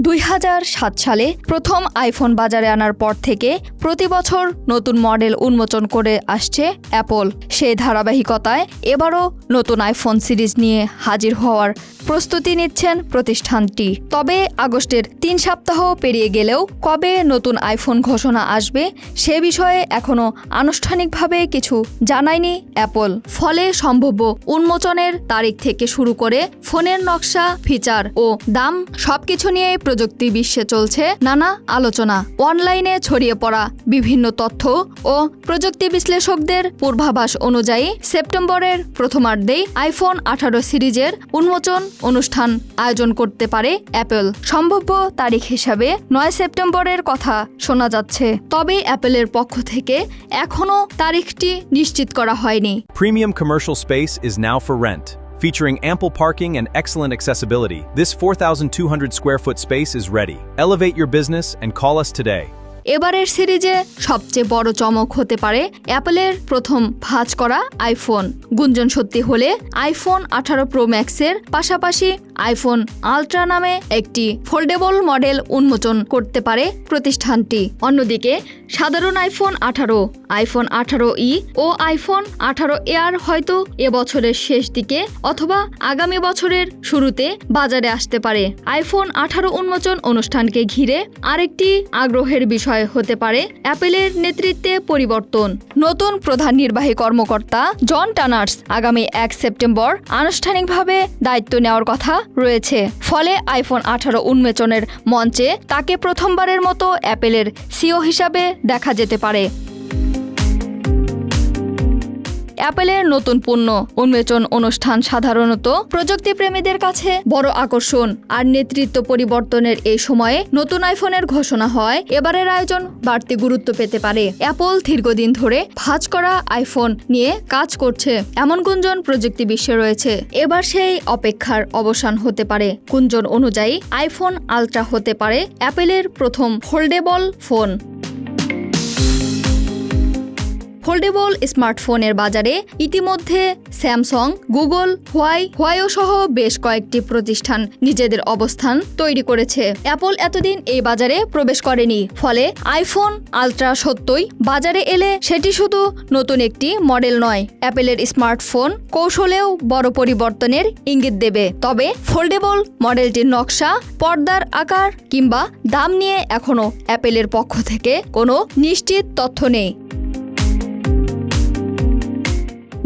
2007 সালে প্রথম আইফোন বাজারে আনার পর থেকে প্রতি বছর নতুন মডেল উন্মোচন করে আসছে অ্যাপল। সেই ধারাবাহিকতায় এবারও নতুন আইফোন সিরিজ নিয়ে হাজির হওয়ার প্রস্তুতি নিচ্ছেন প্রতিষ্ঠানটি। তবে আগস্টের 3 সপ্তাহ পেরিয়ে গেলেও কবে নতুন আইফোন ঘোষণা আসবে সে বিষয়ে এখনও আনুষ্ঠানিকভাবে কিছু জানায়নি অ্যাপল। ফলে সম্ভাব্য উন্মোচনের তারিখ থেকে শুরু করে ফোনের নকশা, ফিচার ও দাম সবকিছু নিয়ে প্রযুক্তি বিশ্বে চলছে নানা আলোচনা। অনলাইনে ছড়িয়ে পড়া বিভিন্ন তথ্য ও প্রযুক্তি বিশ্লেষকদের পূর্বাভাস অনুযায়ী সেপ্টেম্বরের প্রথমার্ধেই আইফোন 18 সিরিজের উন্মোচন অনুষ্ঠান আয়োজন করতে পারে অ্যাপল। সম্ভাব্য তারিখ হিসাবে 9 সেপ্টেম্বরের কথা শোনা যাচ্ছে, তবে অ্যাপলের পক্ষ থেকে এখনও তারিখটি নিশ্চিত করা হয়নি। Premium commercial space is now for rent. Featuring ample parking and excellent accessibility, this 4,200 square foot space is ready. Elevate your business and call us today. এবারের সিরিজে সবচেয়ে বড় চমক হতে পারে অ্যাপলের প্রথম ভাঁজ করা আইফোন। গুঞ্জন সত্যি হলে আইফোন 18 প্রো ম্যাক্সের পাশাপাশি আইফোন আল্ট্রা নামে একটি ফোল্ডেবল মডেল উন্মোচন করতে পারে প্রতিষ্ঠানটি। অন্যদিকে সাধারণ আইফোন 18, আইফোন 18e ও আইফোন 18 এয়ার হয়তো এবছরের শেষ দিকে অথবা আগামী বছরের শুরুতে বাজারে আসতে পারে। আইফোন 18 উন্মোচন অনুষ্ঠানকে ঘিরে আরেকটি আগ্রহের বিষয় হতে পারে অ্যাপলের নেতৃত্বে পরিবর্তন। নতুন প্রধান নির্বাহী কর্মকর্তা জন টানার্স আগামী 1 সেপ্টেম্বর আনুষ্ঠানিকভাবে দায়িত্ব নেওয়ার কথা রয়েছে। ফলে আইফোন 18 উন্মোচনের মঞ্চে তাকে প্রথমবারের মতো অ্যাপলের সিইও হিসাবে দেখা যেতে পারে। অ্যাপলের নতুন পণ্য উন্মোচন অনুষ্ঠান সাধারণত প্রযুক্তিপ্রেমীদের কাছে বড় আকর্ষণ, আর নেতৃত্ব পরিবর্তনের এই সময়ে নতুন আইফোনের ঘোষণা হয় এবারের আয়োজন বাড়তি গুরুত্ব পেতে পারে। অ্যাপল দীর্ঘদিন ধরে ভাঁজ করা আইফোন নিয়ে কাজ করছে এমন গুঞ্জন প্রযুক্তি বিশ্বে রয়েছে। এবার সেই অপেক্ষার অবসান হতে পারে। গুঞ্জন অনুযায়ী আইফোন আল্ট্রা হতে পারে অ্যাপলের প্রথম ফোল্ডেবল ফোন। ফোল্ডেবল স্মার্টফোনের বাজারে ইতিমধ্যে স্যামসাং, গুগল, হুয়াওয়ে সহ বেশ কয়েকটি প্রতিষ্ঠান নিজেদের অবস্থান তৈরি করেছে। অ্যাপল এতদিন এই বাজারে প্রবেশ করেনি। ফলে আইফোন আল্ট্রা সত্যই বাজারে এলে সেটি শুধু নতুন একটি মডেল নয়, অ্যাপলের স্মার্টফোন কৌশলেও বড় পরিবর্তনের ইঙ্গিত দেবে। তবে ফোল্ডেবল মডেলটির নকশা, পর্দার আকার কিংবা দাম নিয়ে এখনও অ্যাপলের পক্ষ থেকে কোনো নিশ্চিত তথ্য নেই।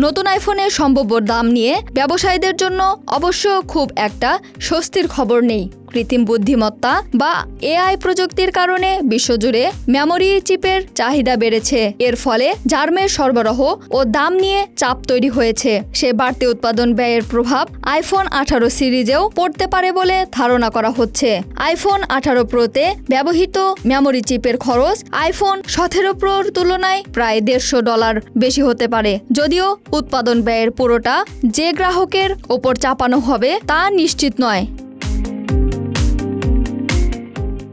নতুন আইফোনের সম্ভাব্য দাম নিয়ে ব্যবসায়ীদের জন্য অবশ্য খুব একটা স্বস্তির খবর নেই। কৃত্রিম বুদ্ধিমত্তা বা এআই প্রযুক্তির কারণে বিশ্বজুড়ে মেমোরি চিপের চাহিদা বেড়েছে। এর ফলে জার্মের সরবরাহ ও দাম নিয়ে চাপ তৈরি হয়েছে। সে বাড়তি উৎপাদন ব্যয়ের প্রভাব আইফোন 18 সিরিজেও পড়তে পারে বলে ধারণা করা হচ্ছে। আইফোন 18 প্রোতে ব্যবহৃত মেমোরি চিপের খরচ আইফোন 17 প্রোর তুলনায় প্রায় $150 বেশি হতে পারে। যদিও উৎপাদন ব্যয়ের পুরোটা যে গ্রাহকের ওপর চাপানো হবে তা নিশ্চিত নয়।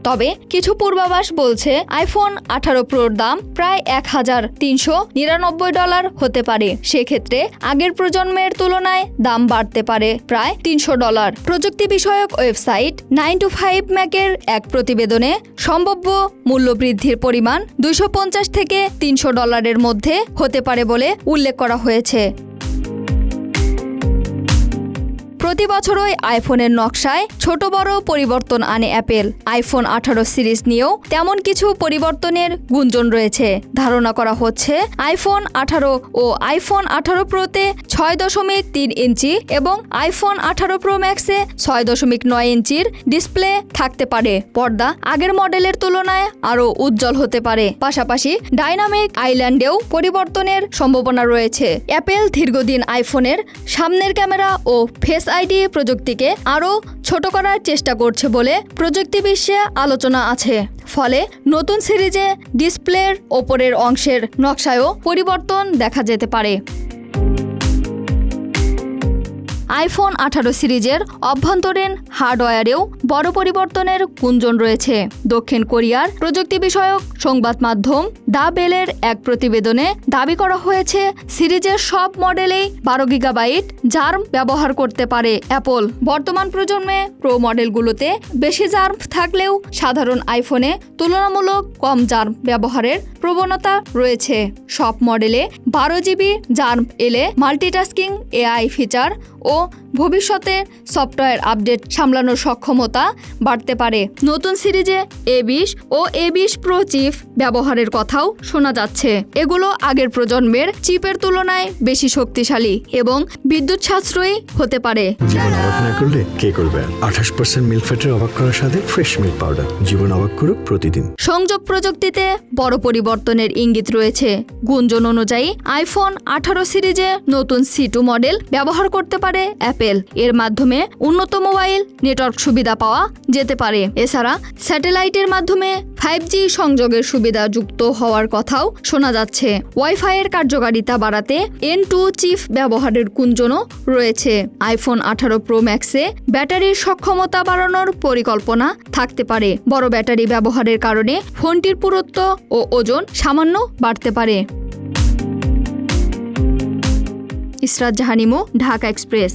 তবে কিছু পূর্বাভাস বলছে আইফোন 18 প্রোর দাম প্রায় $1,399 হতে পারে। সেক্ষেত্রে আগের প্রজন্মের তুলনায় দাম বাড়তে পারে প্রায় $300। প্রযুক্তি বিষয়ক ওয়েবসাইট 9 to 5 ম্যাকের এক প্রতিবেদনে সম্ভাব্য মূল্য বৃদ্ধির পরিমাণ $250 থেকে $300 মধ্যে হতে পারে বলে উল্লেখ করা হয়েছে। প্রতি বছরই আইফোনের নকশায় ছোট বড় পরিবর্তন আনে অ্যাপল। আইফোন 18 সিরিজ নিয়েও তেমন কিছু পরিবর্তনের গুঞ্জন রয়েছে। ধারণা করা হচ্ছে আইফোন 18 ও আইফোন 18 প্রোতে 6.3 ইঞ্চি এবং আইফোন 18 প্রো ম্যাক্সে 6.9 ইঞ্চির ডিসপ্লে থাকতে পারে। পর্দা আগের মডেলের তুলনায় আরও উজ্জ্বল হতে পারে। পাশাপাশি ডাইনামিক আইল্যান্ডেও পরিবর্তনের সম্ভাবনা রয়েছে। অ্যাপল দীর্ঘদিন আইফোনের সামনের ক্যামেরা ও ফেস আইডি প্রযুক্তিকে আরও ছোট করার চেষ্টা করছে বলে প্রযুক্তি বিশ্বে আলোচনা আছে। ফলে নতুন সিরিজে ডিসপ্লের ওপরের অংশের নকশায়ও পরিবর্তন দেখা যেতে পারে। আইফোন 18 সিরিজের অভ্যন্তরীণ হার্ডওয়্যারেও বড় পরিবর্তনের গুঞ্জন রয়েছে। দক্ষিণ কোরিয়ার প্রযুক্তি বিষয়ক সংবাদ মাধ্যম দ্য বেলের এক প্রতিবেদনে দাবি করা হয়েছে সিরিজের সব মডেলেই 12 গিগাবাইট জার্ম ব্যবহার করতে পারে অ্যাপল। বর্তমান প্রজন্মে প্রো মডেলগুলোতে বেশি জার্ম থাকলেও সাধারণ আইফোনে তুলনামূলক কম জার্ম ব্যবহারের প্রবণতা রয়েছে। সব মডেলে 12 জিবি জার্ম এলে মাল্টিটাস্কিং এআই ফিচার ও ভবিষ্যতে সফটওয়্যার আপডেট সামলানোর সক্ষমতা বাড়তে পারে। নতুন সিরিজে A20 ও A20 প্রো চিপ ব্যবহারের কথাও শোনা যাচ্ছে। এগুলো আগের প্রজন্মের চিপের তুলনায় বেশি শক্তিশালী এবং বিদ্যুৎ সাশ্রয়ী হতে পারে। জীবন অবাক না করলে কে করবে? 28% মিল্ক ফ্যাটের অবাক করার সাথে ফ্রেশ মিল্ক পাউডার। জীবন অবাক করুক প্রতিদিন। সংযোগ প্রযুক্তিতে বড় পরিবর্তনের ইঙ্গিত রয়েছে। গুঞ্জন অনুযায়ী আইফোন 18 সিরিজে নতুন C2 মডেল ব্যবহার করতে পারে অ্যাপেল। এর মাধ্যমে উন্নত মোবাইল নেটওয়ার্ক সুবিধা পাওয়া যেতে পারে। এছাড়া স্যাটেলাইটের মাধ্যমে 5G সংযোগের সুবিধা যুক্ত হওয়ার কথাও শোনা যাচ্ছে। ওয়াইফাইয়ের কার্যকারিতা বাড়াতে N2 চিপ ব্যবহারের গুঞ্জনও রয়েছে। আইফোন 18 প্রো ম্যাক্সে ব্যাটারির সক্ষমতা বাড়ানোর পরিকল্পনা থাকতে পারে। বড় ব্যাটারি ব্যবহারের কারণে ফোনটির পুরুত্ব ও ওজন সামান্য বাড়তে পারে। ইসরাত জাহান ইমু, ঢাকা এক্সপ্রেস।